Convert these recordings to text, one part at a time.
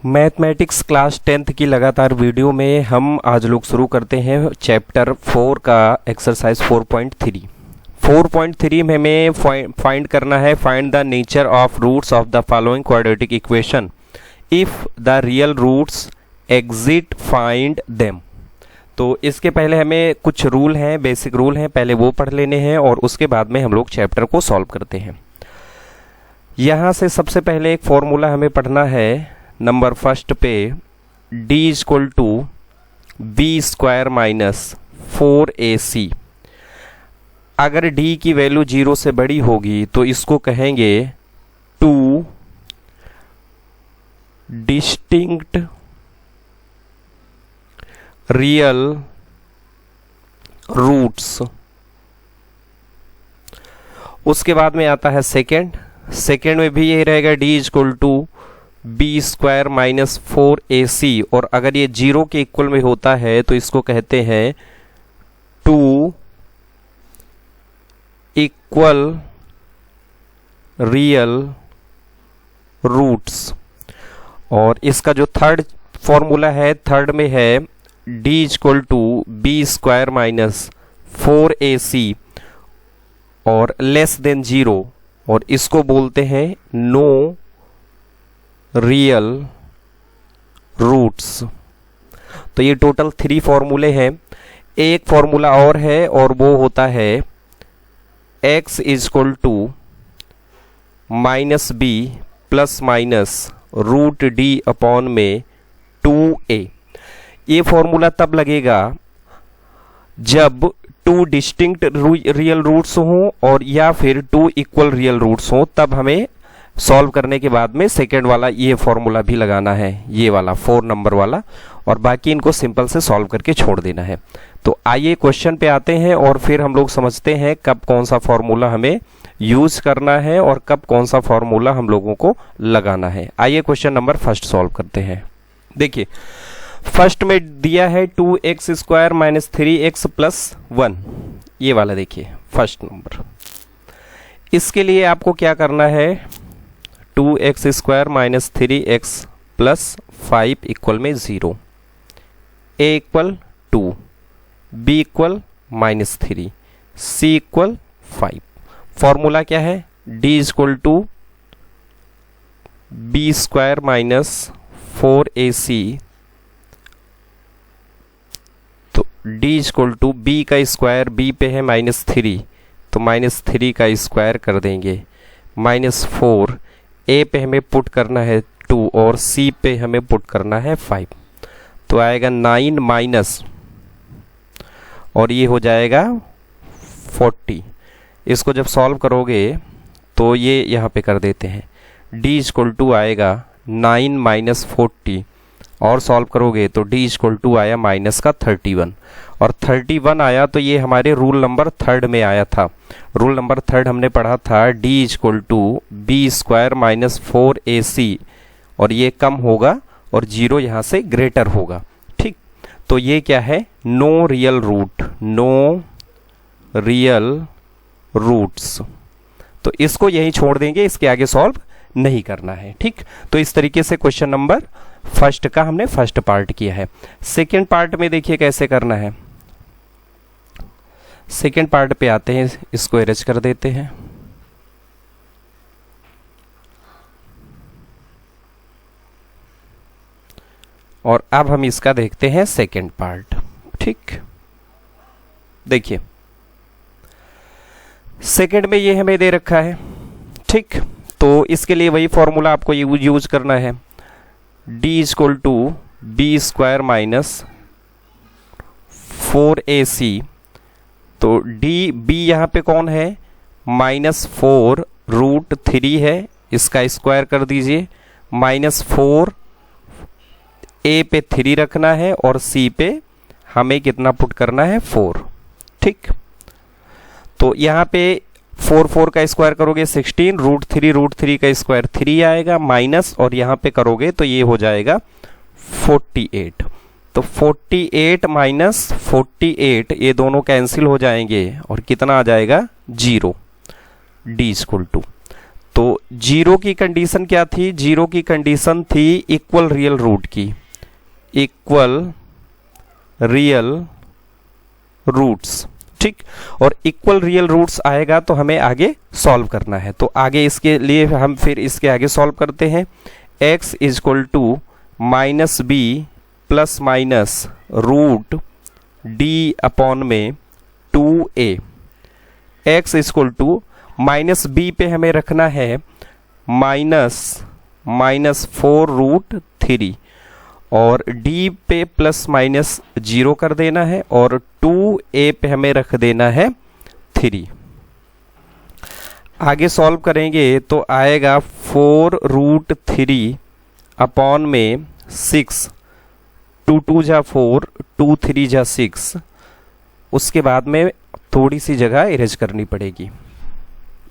Mathematics class 10th की लगातार video में हम आज लोग शुरू करते हैं चैप्टर 4 का एक्सरसाइज 4.3। 4.3 में हमें फाइंड करना है find the nature of roots of the following quadratic equation if the real roots exit find them. तो इसके पहले हमें कुछ रूल हैं, बेसिक रूल हैं, पहले वो पढ़ लेने हैं और उसके बाद में हम लोग चैप्टर को सॉल्व करते हैं। यहाँ से सबसे पहले एक फॉर्मूला हमें पढ़ना है नंबर फर्स्ट पे, d equal to b square minus 4ac। अगर d की वैल्यू 0 से बड़ी होगी तो इसको कहेंगे टू डिस्टिंक्ट रियल रूट्स। उसके बाद में आता है सेकेंड में भी यही रहेगा d equal to b square minus 4ac, और अगर ये 0 के इक्वल में होता है तो इसको कहते हैं टू इक्वल रियल रूट्स। और इसका जो थर्ड फॉर्मूला है, थर्ड में है d equal to b square minus 4ac और लेस देन 0, और इसको बोलते हैं नो रियल रूट्स। तो ये टोटल 3 फॉर्मूले हैं। एक फॉर्मूला और है और वो होता है x equal to minus b plus minus root d upon में 2a। ये फॉर्मूला तब लगेगा जब 2 डिस्टिंक्ट रियल रूट्स हों और या फिर 2 इक्वल रियल रूट्स हों, तब हमें सॉल्व करने के बाद में सेकेंड वाला ये फॉर्मूला भी लगाना है, ये वाला 4 नंबर वाला, और बाकी इनको सिंपल से सॉल्व करके छोड़ देना है। तो आइए क्वेश्चन पे आते हैं और फिर हम लोग समझते हैं कब कौन सा फॉर्मूला हमें यूज करना है और कब कौन सा फॉर्मूला हम लोगों को लगाना है। आइए क्वेश्चन नंबर फर्स्ट सॉल्व करते हैं। देखिए फर्स्ट में दिया है 2x square minus 3x plus 1, ये वाला देखिए फर्स्ट नंबर। इसके लिए आपको क्या करना है, 2x square minus 3x plus 5 equal में 0, a equal 2, b equal minus 3, c equal 5। Formula क्या है, d equal to b square minus 4ac। तो d इक्वल टू b का स्क्वायर, b पे है माइनस 3 तो माइनस 3 का स्क्वायर कर देंगे, माइनस 4, a पे हमें पुट करना है 2 और c पे हमें पुट करना है 5। तो आएगा 9 माइनस, और ये हो जाएगा 40। इसको जब सॉल्व करोगे तो ये यहाँ पे कर देते हैं, d इक्वल टू आएगा 9 माइनस 40, और सॉल्व करोगे तो d इक्वल टू आया माइनस का 31, और 31 आया तो ये हमारे रूल नंबर 3 में आया था। रूल नंबर 3 हमने पढ़ा था d equal to b square minus 4ac, और ये कम होगा और 0 यहाँ से ग्रेटर होगा। ठीक, तो ये क्या है, no real root, no real roots. तो इसको यहीं छोड़ देंगे, इसके आगे सॉल्व नहीं करना है। ठीक, तो इस तरीके से क्वेश्चन नंबर फर्स्ट का हमने फर्स्ट पार्ट किया है। सेकेंड पार्ट में देखिए कैसे करना है। सेकेंड पार्ट पे आते हैं, इसको इरेज कर देते हैं। और अब हम इसका देखते हैं सेकेंड पार्ट। ठीक, देखिए सेकेंड में ये हमें दे रखा है। ठीक, तो इसके लिए वही फॉर्मूला आपको यूज करना है, d equal to b square minus 4ac। तो b यहाँ पे कौन है, माइनस 4 रूट 3 है, इसका स्क्वायर कर दीजिए, माइनस 4, a पे 3 रखना है और c पे हमें कितना पुट करना है, 4। ठीक, तो यहाँ पे 4 का स्क्वायर करोगे 16, रूट 3 का स्क्वायर 3 आएगा, माइनस, और यहाँ पे करोगे तो ये हो जाएगा 48। तो 48 माइनस 48, ये दोनों कैंसिल हो जाएंगे और कितना आ जाएगा, 0, d इक्वल टू। तो जीरो की कंडीशन क्या थी? जीरो की कंडीशन थी इक्वल रियल रूट की, इक्वल रियल रूट्स, ठीक। और इक्वल रियल रूट्स आएगा तो हमें आगे सॉल्व करना है। तो आगे इसके लिए हम फिर इसके आगे सॉल्व करते हैं। x is equal to minus b plus minus root d upon में 2a। x is equal to minus b पे हमें रखना है -4√3 और d पे प्लस माइनस 0 कर देना है और 2a पे हमें रख देना है 3। आगे सॉल्व करेंगे तो आएगा 4√3 अपॉन में 6, 2 2 जा 4, 2 3 जा 6। उसके बाद में थोड़ी सी जगह इरेज करनी पड़ेगी।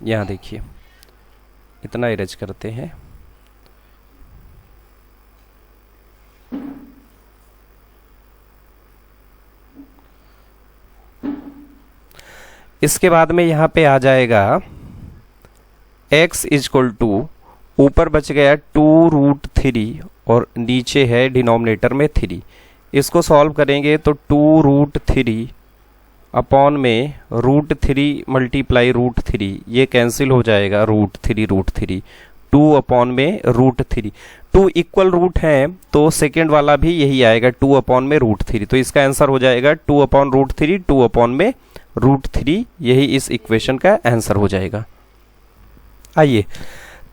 यहाँ देखिए, इतना इरेज करते हैं। इसके बाद में यहाँ पे आ जाएगा x इजक्वल टू, ऊपर बच गया 2√3 और नीचे है डिनोमिनेटर में 3। इसको सॉल्व करेंगे तो 2√3 अपॉन में √3 मल्टीप्लाई √3, ये कैंसिल हो जाएगा, √3 2 अपॉन में √3। 2 इक्वल रूट है तो सेकेंड वाला भी यही आएगा, 2 अपॉन में √3। तो इसका आंसर हो जाएगा 2 अपॉन √3, 2 अपॉन में √3। यही इस इक्वेशन का आंसर हो जाएगा। आइए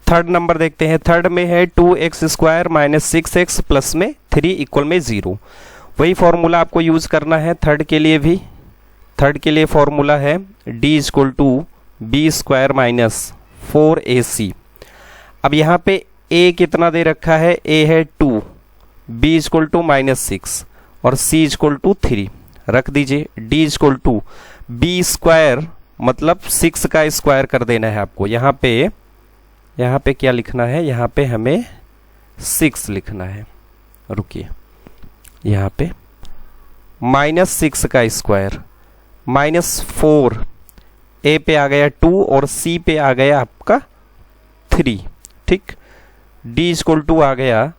थर्ड नंबर देखते हैं। थर्ड में है 2x² माइनस 6x प्लस में 3 इक्वल में 0। वही फॉर्मूला आपको यूज करना है थर्ड के लिए भी। थर्ड के लिए फॉर्मूला है d equal to b² minus 4ac। अब यहाँ पे a कितना दे रखा है? a है 2, b इक्वल टू -6 और c इक्वल टू 3 रख दीजिए। d इक्वल टू b² मतलब 6 का स्क्वायर कर देना है आपको। यहाँ पे क्या लिखना है? यहाँ पे हमें 6 लिखना है। रुकिए, यहाँ पे -6 का स्क्वायर, -4, a पे आ गया 2 और c पे आ गया आपका 3, ठीक। d इक्वल टू आ गया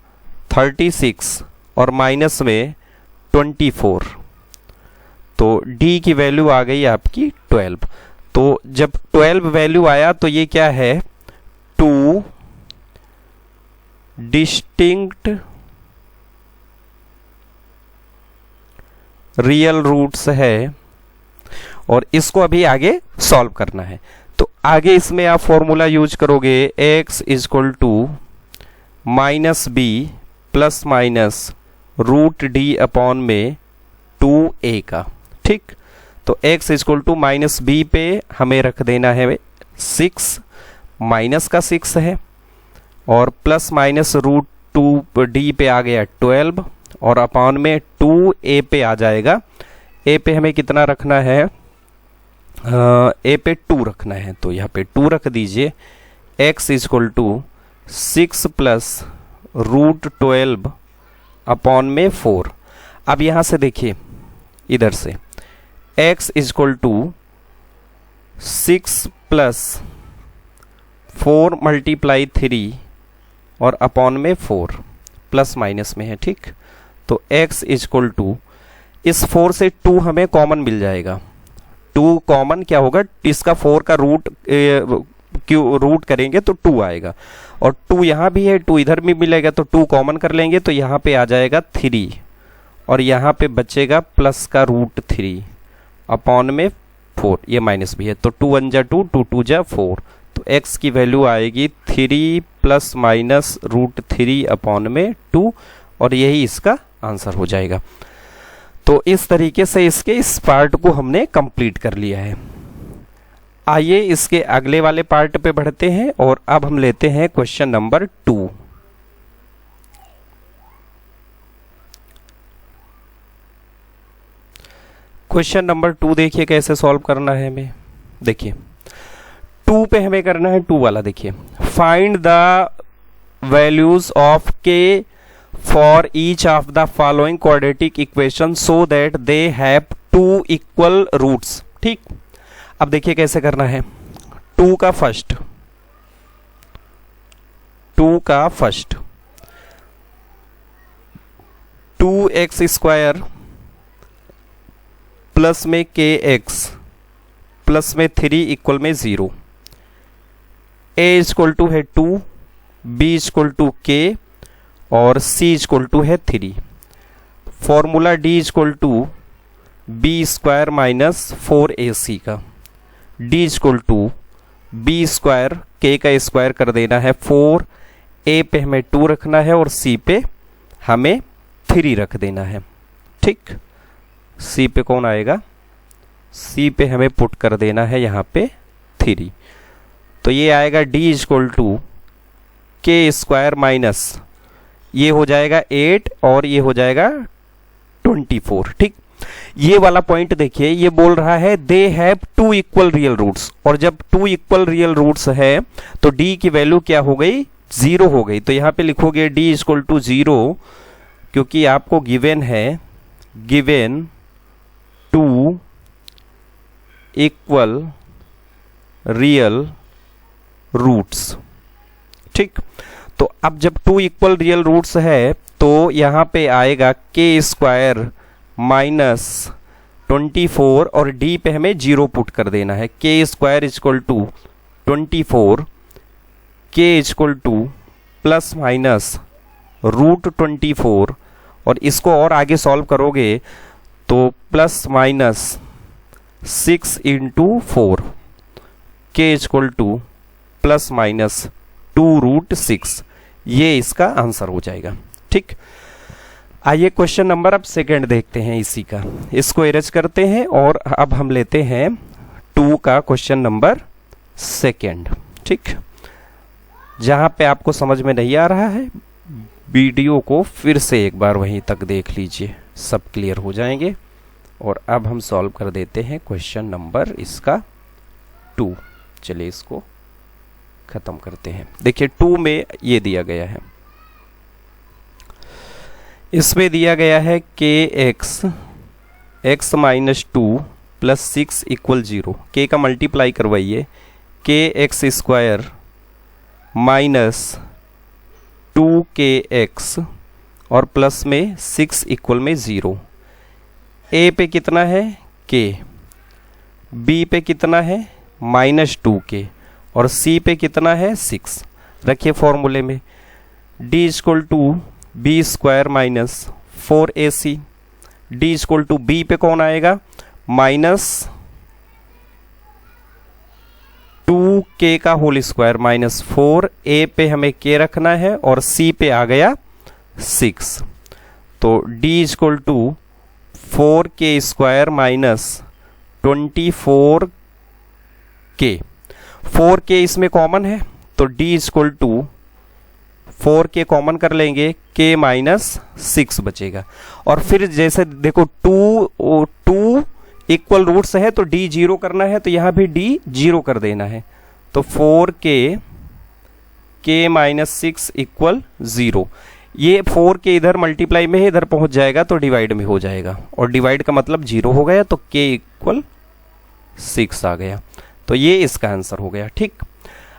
36 और माइनस में 24, तो d की वैल्यू आ गई आपकी 12। तो जब 12 वैल्यू आया तो ये क्या है? 2 डिस्टिंक्ट रियल रूट्स है और इसको अभी आगे सॉल्व करना है। तो आगे इसमें आप फॉर्मूला यूज करोगे x is equal to -b plus minus √d upon में 2a का, ठीक। तो x इजक्वल टू -b पे हमें रख देना है 6, माइनस का 6 है और प्लस माइनस √2d पे आ गया 12 और अपॉन में 2a पे आ जाएगा। a पे हमें कितना रखना है? a पे 2 रखना है, तो यहाँ पे 2 रख दीजिए। x is equal to 6 plus √12 upon में 4। अब यहाँ से देखिए, इधर से x is equal to 6 plus 4 multiply 3 और अपॉन में 4 प्लस माइनस में है, ठीक। तो x इजक्वल टू, इस 4 से 2 हमें कॉमन मिल जाएगा। 2 कॉमन क्या होगा? इसका 4 का रूट करेंगे तो 2 आएगा और 2 यहाँ भी है, 2 इधर भी मिलेगा, तो 2 कॉमन कर लेंगे तो यहाँ पे आ जाएगा 3 और यहाँ पे बचेगा प्लस का √3 अपॉन में 4, ये माइनस भी है, तो 2 1 जा 2, 2 2 जा 4। तो x की वैल्यू आएगी 3 प्लस माइनस √3 अपॉन में 2 और यही इसका आंसर हो जाएगा। तो इस तरीके से इसके इस पार्ट को हमने कंप्लीट कर लिया है। आइए इसके अगले वाले पार्ट पे बढ़ते हैं और अब हम लेते हैं क्वेश्चन नंबर 2। क्वेश्चन नंबर 2 देखिए कैसे सॉल्व करना है हमें। देखिए 2 पे हमें करना है 2 वाला। देखिए, find the values of k for each of the following quadratic equation so that they have 2 equal roots, ठीक। अब देखिए कैसे करना है। 2 का फर्स्ट 2 का फर्स्ट 2x² प्लस में kx प्लस में 3 इक्वल में 0। a इक्वल टू है 2, b इक्वल टू k और c इक्वल टू है 3। Formula d equal to b² minus 4ac का, d equal to b² k का स्क्वायर कर देना है 4, a पे हमें 2 रखना है और c पे हमें 3 रख देना है। ठीक, c पे कौन आएगा, c पे हमें पुट कर देना है यहाँ पे 3। तो ये आएगा d equal to k² minus ये हो जाएगा 8 और ये हो जाएगा 24। ठीक, ये वाला पॉइंट देखिए, ये बोल रहा है they have 2 equal real roots, और जब 2 इक्वल रियल रूट्स है तो d की वैल्यू क्या हो गई, 0 हो गई। तो यहाँ पे लिखोगे d इक्वल टू 0, क्योंकि आपको गिवन है, गिवन 2 इक्वल रियल रूट्स। ठीक, तो अब जब 2 इक्वल रियल रूट्स है तो यहाँ पे आएगा k² माइनस 24 और d पे हमें 0 पुट कर देना है। k² equal to 24, k equal to plus minus root 24, और इसको और आगे सॉल्व करोगे तो plus minus 6 into 4, k equal to plus minus 2√6, ये इसका आंसर हो जाएगा। ठीक, आइए क्वेश्चन नंबर अब सेकंड देखते हैं इसी का, इसको इरेज करते हैं और अब हम लेते हैं 2 का क्वेश्चन नंबर सेकंड। ठीक, जहां पे आपको समझ में नहीं आ रहा है वीडियो को फिर से एक बार वहीं तक देख लीजिए, सब क्लियर हो जाएंगे। और अब हम सॉल्व कर देते हैं क्वेश्चन नंबर इसका 2। चलिए इसको खत्म करते हैं। देखिए 2 में ये दिया गया है, इसमें दिया गया है kx x minus 2 plus 6 equal 0। k का मल्टीप्लाई करवाइए, kx² माइनस 2kx और प्लस में 6 इक्वल में 0। a पे कितना है k, b पे कितना है माइनस 2k और c पे कितना है 6। रखिए फॉर्मूले में, d equal to b² minus 4ac, d equal to b पे कौन आएगा माइनस 2k का होल स्क्वायर माइनस 4, a पे हमें k रखना है और c पे आ गया 6। तो d equal to 4k² minus 24k, 4k इसमें कॉमन है तो d equal to 4k common कर लेंगे, k माइनस 6 बचेगा। और फिर जैसे देखो 2 इक्वल रूट्स है तो d 0 करना है, तो यहां भी d 0 कर देना है। तो 4k k माइनस 6 इक्वल 0। ये 4k इधर मल्टीप्लाई में है, इधर पहुंच जाएगा तो डिवाइड में हो जाएगा, और डिवाइड का मतलब 0 हो गया, तो k इक्वल 6 आ गया। तो ये इसका आंसर हो गया। ठीक,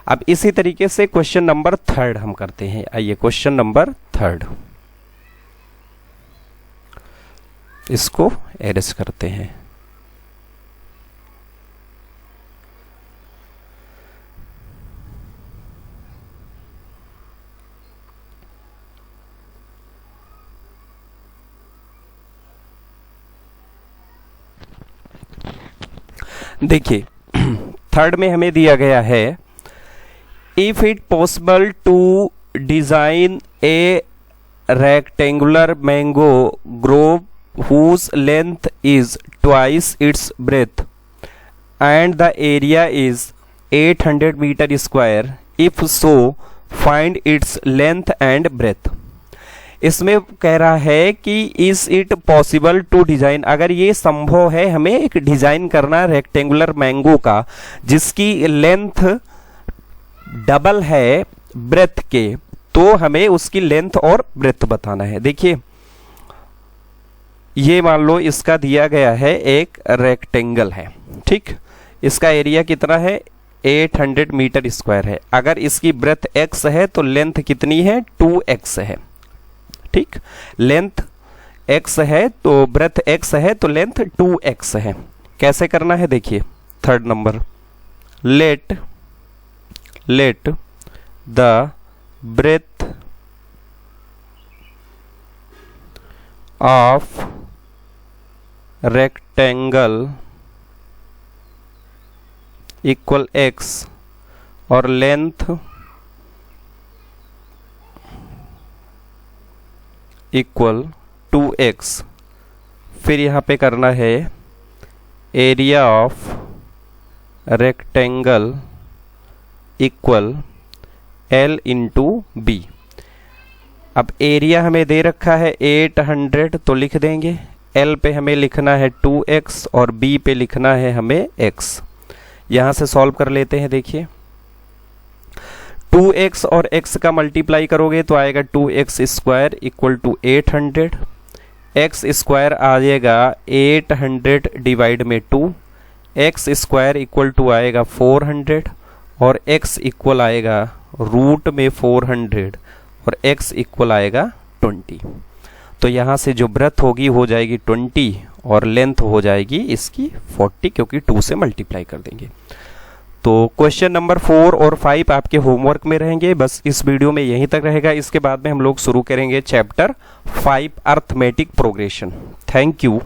अब इसी तरीके से क्वेश्चन नंबर 3 हम करते हैं। आइए क्वेश्चन नंबर 3, इसको एरेज करते हैं। देखिए 3 में हमें दिया गया है, if it possible to design a rectangular mango grove whose length is twice its breadth and the area is 800 metre square, if so find its length and breadth. इसमें कह रहा है कि is it possible to design, अगर ये संभव है हमें एक डिजाइन करना रेक्टेंगुलर मैंगो का जिसकी लेंथ डबल है ब्रेथ के, तो हमें उसकी लेंथ और ब्रेथ बताना है। देखिए ये मान लो इसका दिया गया है एक रेक्टेंगल है, ठीक, इसका एरिया कितना है 800 मीटर स्क्वायर है। अगर इसकी ब्रेथ x है तो लेंथ कितनी है, 2x है। ठीक, लेंथ x है तो ब्रेथ x है तो लेंथ 2x है। कैसे करना है देखिए, third number, let the breadth of rectangle equal x और लेंथ इक्वल 2x। फिर यहाँ पे करना है area of rectangle equal L into b. अब एरिया हमें दे रखा है 800 तो लिख देंगे, L पे हमें लिखना है 2x और B पे लिखना है हमें x। यहाँ से सॉल्व कर लेते हैं। देखिए 2x और x का मल्टीप्लाई करोगे तो आएगा 2x square equal to 800, x square आ जाएगा 800 डिवाइड में 2, x स्क्वायर इक्वल टू आएगा 400 और x इक्वल आएगा रूट में 400 और x इक्वल आएगा 20। तो यहाँ से जो ब्रेथ होगी हो जाएगी 20 और लेंथ हो जाएगी इसकी 40, क्योंकि 2 से मल्टीप्लाई कर देंगे। तो क्वेश्चन नंबर 4 और 5 आपके होमवर्क में रहेंगे। बस इस वीडियो में यहीं तक रहेगा। इसके बाद में हम लोग शुरू करेंगे chapter 5 arithmetic progression. Thank you.